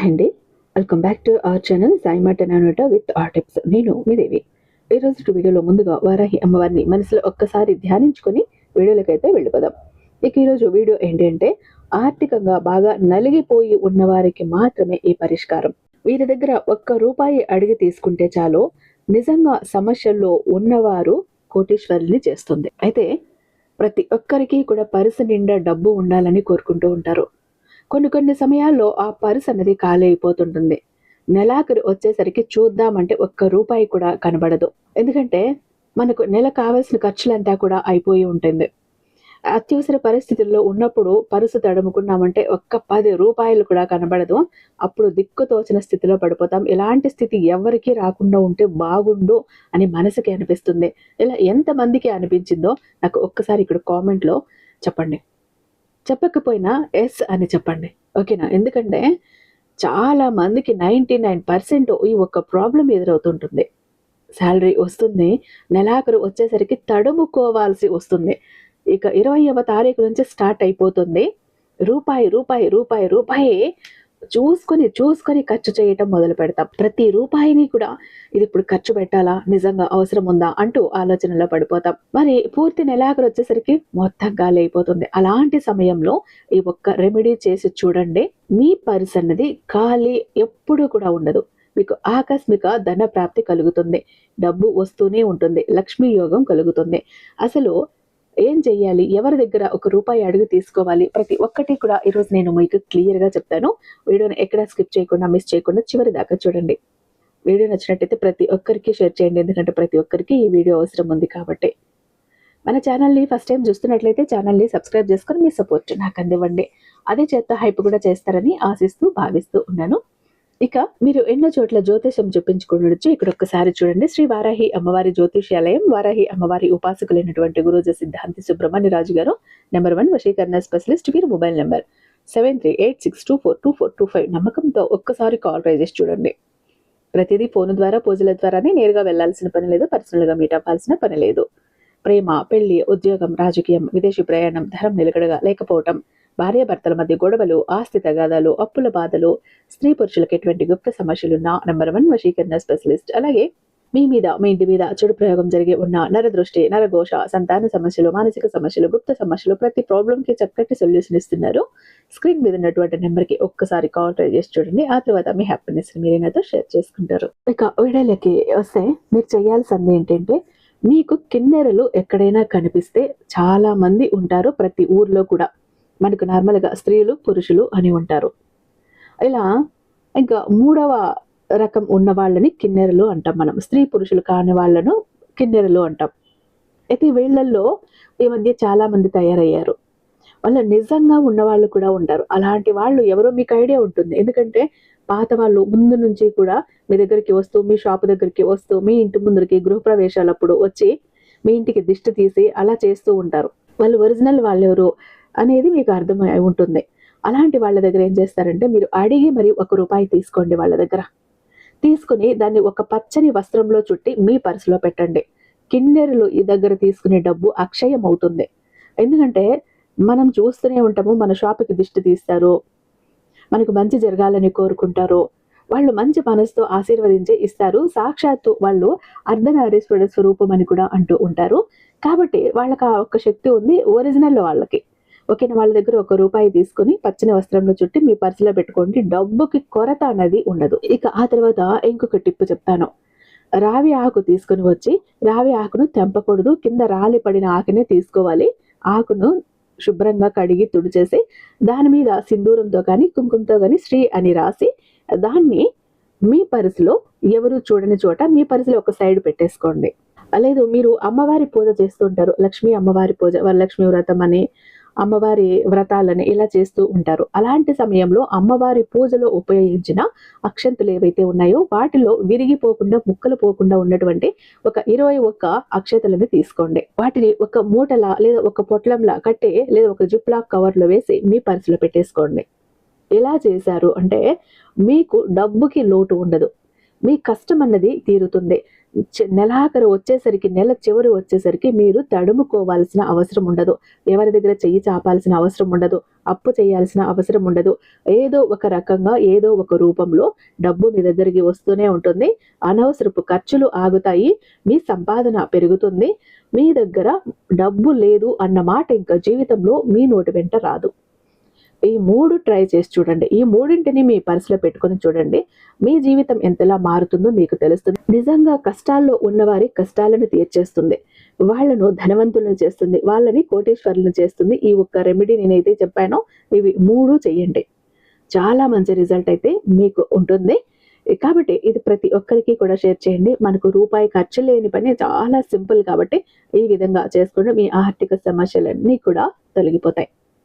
అండి, welcome back to our channel Sai మాట నానోట with are tips. నేను మీ దేవి. ఈ రోజు వీడియోలో ముందుగా వారాహి అమ్మవారిని మనసులో ఒక్కసారి ధ్యానించుకొని వీడియోలకైతే వెళ్ళిపోదాం. ఇక ఈరోజు వీడియో ఏంటి అంటే, ఆర్థికంగా బాగా నలిగిపోయి ఉన్నవారికి మాత్రమే ఈ పరిష్కారం. వీరి దగ్గర ₹1 అడిగి తీసుకుంటే చాలు, నిజంగా సమస్యల్లో ఉన్నవారు కోటీశ్వరుల్ని చేస్తుంది. అయితే ప్రతి ఒక్కరికి కూడా పర్సు నిండా డబ్బు ఉండాలని కోరుకుంటూ ఉంటారు. కొన్ని సమయాల్లో ఆ పర్స్ అనేది ఖాళీ అయిపోతుంటుంది. నెలాఖరు వచ్చేసరికి చూద్దామంటే ₹1 కూడా కనబడదు. ఎందుకంటే మనకు నెల కావాల్సిన ఖర్చులంతా కూడా అయిపోయి ఉంటుంది. అత్యవసర పరిస్థితుల్లో ఉన్నప్పుడు పర్సు తడుముకున్నామంటే ఒక్క ₹10 కూడా కనబడదు. అప్పుడు దిక్కుతోచని స్థితిలో పడిపోతాం. ఇలాంటి స్థితి ఎవరికీ రాకుండా ఉంటే బాగుండు అని మనసుకి అనిపిస్తుంది. ఇలా ఎంతమందికి అనిపించిందో నాకు ఒక్కసారి ఇక్కడ కామెంట్లో చెప్పండి. చెప్పకపోయినా ఎస్ అని చెప్పండి, ఓకేనా? ఎందుకంటే చాలా మందికి 99% ఈ ఒక్క ప్రాబ్లం ఎదురవుతుంటుంది. శాలరీ వస్తుంది, నెలాఖరు వచ్చేసరికి తడుముకోవాల్సి వస్తుంది. ఇక 20వ తారీఖు నుంచి స్టార్ట్ అయిపోతుంది. రూపాయి చూసుకొని ఖర్చు చేయటం మొదలు పెడతాం. ప్రతి రూపాయిని కూడా ఇది ఇప్పుడు ఖర్చు పెట్టాలా, నిజంగా అవసరం ఉందా అంటూ ఆలోచనలో పడిపోతాం. మరి పూర్తి నెలాఖరు వచ్చేసరికి మొత్తం గాలి అయిపోతుంది. అలాంటి సమయంలో ఈ ఒక్క రెమెడీ చేసి చూడండి. మీ పర్స్ అన్నది ఖాళీ ఎప్పుడూ కూడా ఉండదు. మీకు ఆకస్మిక ధన ప్రాప్తి కలుగుతుంది. డబ్బు వస్తూనే ఉంటుంది. లక్ష్మీ యోగం కలుగుతుంది. అసలు ఏం చెయ్యాలి, ఎవరి దగ్గర ₹1 అడుగు తీసుకోవాలి, ప్రతి ఒక్కటి కూడా ఈరోజు నేను మీకు క్లియర్గా చెప్తాను. వీడియోని ఎక్కడ స్కిప్ చేయకుండా, మిస్ చేయకుండా చివరి దాకా చూడండి. వీడియో నచ్చినట్టయితే ప్రతి ఒక్కరికి షేర్ చేయండి, ఎందుకంటే ప్రతి ఒక్కరికి ఈ వీడియో అవసరం ఉంది కాబట్టి. మన ఛానల్ని ఫస్ట్ టైం చూస్తున్నట్లయితే ఛానల్ని సబ్స్క్రైబ్ చేసుకొని మీ సపోర్ట్ నాకు అందివ్వండి. అదే చేత హైప్ కూడా చేస్తారని భావిస్తూ ఉన్నాను. ఇక మీరు ఎన్నో చోట్ల జ్యోతిషం చూపించుకోవచ్చు. ఇక్కడ ఒక్కసారి చూడండి. శ్రీ వారాహి అమ్మవారి జ్యోతిష్యాలయం, వారాహి అమ్మవారి ఉపాసకులైనటువంటి గురూజీ సిద్ధాంతి సుబ్రహ్మణ్యరాజు గారు, నెంబర్ 1 వశీకరణ స్పెషలిస్ట్. వీరి మొబైల్ నెంబర్ 7386242425. నమ్మకంతో ఒక్కసారి కాల్ ట్రై చేసి చూడండి. ప్రతిదీ ఫోన్ ద్వారా, పూజల ద్వారానే, నేరుగా వెళ్లాల్సిన పని లేదు, పర్సనల్గా మీట్ అవ్వాల్సిన పని లేదు. ప్రేమ, పెళ్లి, ఉద్యోగం, రాజకీయం, విదేశీ ప్రయాణం, ధనం నిలకడగా లేకపోవటం, భార్యాభర్తల మధ్య గొడవలు, ఆస్తి తగాదాలు, అప్పుల బాధలు, స్త్రీ పురుషులకు ఎటువంటి గుప్త సమస్యలున్నా నెంబర్ 1 వశీకరణ స్పెషలిస్ట్. అలాగే మీ ఇంటి మీద చెడు ప్రయోగం జరిగి ఉన్న నరదృష్టి, నరఘోష, సంతాన సమస్యలు, మానసిక సమస్యలు, గుప్త సమస్యలు, ప్రతి ప్రాబ్లంకి చక్కటి సొల్యూషన్ ఇస్తున్నారు. స్క్రీన్ మీద ఉన్నటువంటి నెంబర్కి ఒక్కసారి కాల్ ట్రై చేసి చూడండి. ఆ తర్వాత మీ హ్యాపీనెస్ మీరే నాతో షేర్ చేసుకుంటారు. ఇక వీడియోలకి వస్తే మీరు చేయాల్సింది ఏంటంటే, మీకు కిన్నెరలు ఎక్కడైనా కనిపిస్తే, చాలా మంది ఉంటారు ప్రతి ఊర్లో కూడా. మనకు నార్మల్గా స్త్రీలు, పురుషులు అని ఉంటారు. ఇలా ఇంకా 3వ రకం ఉన్న వాళ్ళని కిన్నెరలు అంటాం మనం. స్త్రీ పురుషులు కాని వాళ్ళను కిన్నెరలు అంటాం. అయితే వీళ్ళల్లో ఈ మధ్య చాలా మంది తయారయ్యారు. వాళ్ళు నిజంగా ఉన్నవాళ్ళు కూడా ఉంటారు. అలాంటి వాళ్ళు ఎవరో మీకు ఐడియా ఉంటుంది. ఎందుకంటే పాత వాళ్ళు ముందు నుంచి కూడా మీ దగ్గరికి వస్తూ, మీ షాపు దగ్గరికి వస్తూ, మీ ఇంటి ముందరికి గృహప్రవేశాలప్పుడు వచ్చి మీ ఇంటికి దిష్టి తీసి అలా చేస్తూ ఉంటారు. వాళ్ళు ఒరిజినల్ వాళ్ళెవరు అనేది మీకు అర్థమై ఉంటుంది. అలాంటి వాళ్ళ దగ్గర ఏం చేస్తారంటే, మీరు అడిగి మరి ₹1 తీసుకోండి వాళ్ళ దగ్గర. తీసుకుని దాన్ని ఒక పచ్చని వస్త్రంలో చుట్టి మీ పర్సులో పెట్టండి. కిన్నెరులు ఈ దగ్గర తీసుకునే డబ్బు అక్షయం అవుతుంది. ఎందుకంటే మనం చూస్తూనే ఉంటాము, మన షాపుకి దిష్టి తీస్తారు, మనకు మంచి జరగాలని కోరుకుంటారు. వాళ్ళు మంచి మనసుతో ఆశీర్వదించి ఇస్తారు. సాక్షాత్తు వాళ్ళు అర్ధనారీశ్వరుడ స్వరూపం అని కూడా అంటూ ఉంటారు. కాబట్టి వాళ్ళకి ఆ ఒక్క శక్తి ఉంది ఒరిజినల్ వాళ్ళకి. ఓకేనా? వాళ్ళ దగ్గర ₹1 తీసుకుని పచ్చని వస్త్రంలో చుట్టి మీ పర్సులో పెట్టుకోండి. డబ్బుకి కొరత అనేది ఉండదు. ఇక ఆ తర్వాత ఇంకొక టిప్ చెప్తాను. రావి ఆకు తీసుకుని వచ్చి, రావి ఆకును తెంపకూడదు, కింద రాలి పడిన ఆకునే తీసుకోవాలి. ఆకును శుభ్రంగా కడిగి తుడిచేసి దాని మీద సింధూరంతో కానీ, కుంకుమతో కానీ శ్రీ అని రాసి, దాన్ని మీ పర్సులో ఎవరు చూడని చోట మీ పర్సులో ఒక సైడ్ పెట్టేసుకోండి. లేదు, మీరు అమ్మవారి పూజ చేస్తుంటారు, లక్ష్మీ అమ్మవారి పూజ, వరలక్ష్మి వ్రతం అని, అమ్మవారి వ్రతాలని ఇలా చేస్తూ ఉంటారు. అలాంటి సమయంలో అమ్మవారి పూజలో ఉపయోగించిన అక్షంతలు ఏవైతే ఉన్నాయో వాటిలో విరిగిపోకుండా, ముక్కలు పోకుండా ఉన్నటువంటి ఒక 21 అక్షతలను తీసుకోండి. వాటిని ఒక మూటలా లేదా ఒక పొట్లంలా కట్టి లేదా ఒక జిప్లాక్ కవర్లో వేసి మీ పర్సులో పెట్టేసుకోండి. ఎలా చేశారు అంటే, మీకు డబ్బుకి లోటు ఉండదు. మీ కష్టం అన్నది తీరుతుంది. నెలాఖరు వచ్చేసరికి, నెల చివరి వచ్చేసరికి మీరు తడుముకోవాల్సిన అవసరం ఉండదు. ఎవరి దగ్గర చెయ్యి చాపాల్సిన అవసరం ఉండదు. అప్పు చేయాల్సిన అవసరం ఉండదు. ఏదో ఒక రకంగా, ఏదో ఒక రూపంలో డబ్బు మీ దగ్గరికి వస్తూనే ఉంటుంది. అనవసరపు ఖర్చులు ఆగుతాయి. మీ సంపాదన పెరుగుతుంది. మీ దగ్గర డబ్బు లేదు అన్న మాట ఇంకా జీవితంలో మీ నోటి వెంట రాదు. ఈ 3 ట్రై చేసి చూడండి. ఈ మూడింటిని మీ పర్సులో పెట్టుకొని చూడండి. మీ జీవితం ఎంతలా మారుతుందో మీకు తెలుస్తుంది. నిజంగా కష్టాల్లో ఉన్నవారి కష్టాలను తీర్చేస్తుంది. వాళ్ళను ధనవంతులను చేస్తుంది. వాళ్ళని కోటీశ్వరులను చేస్తుంది. ఈ ఒక్క రెమెడీ నేనైతే చెప్పానో ఇవి 3 చెయ్యండి. చాలా మంచి రిజల్ట్ అయితే మీకు ఉంటుంది. కాబట్టి ఇది ప్రతి ఒక్కరికి కూడా షేర్ చేయండి. మనకు రూపాయి ఖర్చు లేని పని, చాలా సింపుల్ కాబట్టి ఈ విధంగా చేసుకుంటే మీ ఆర్థిక సమస్యలన్నీ కూడా తొలగిపోతాయి.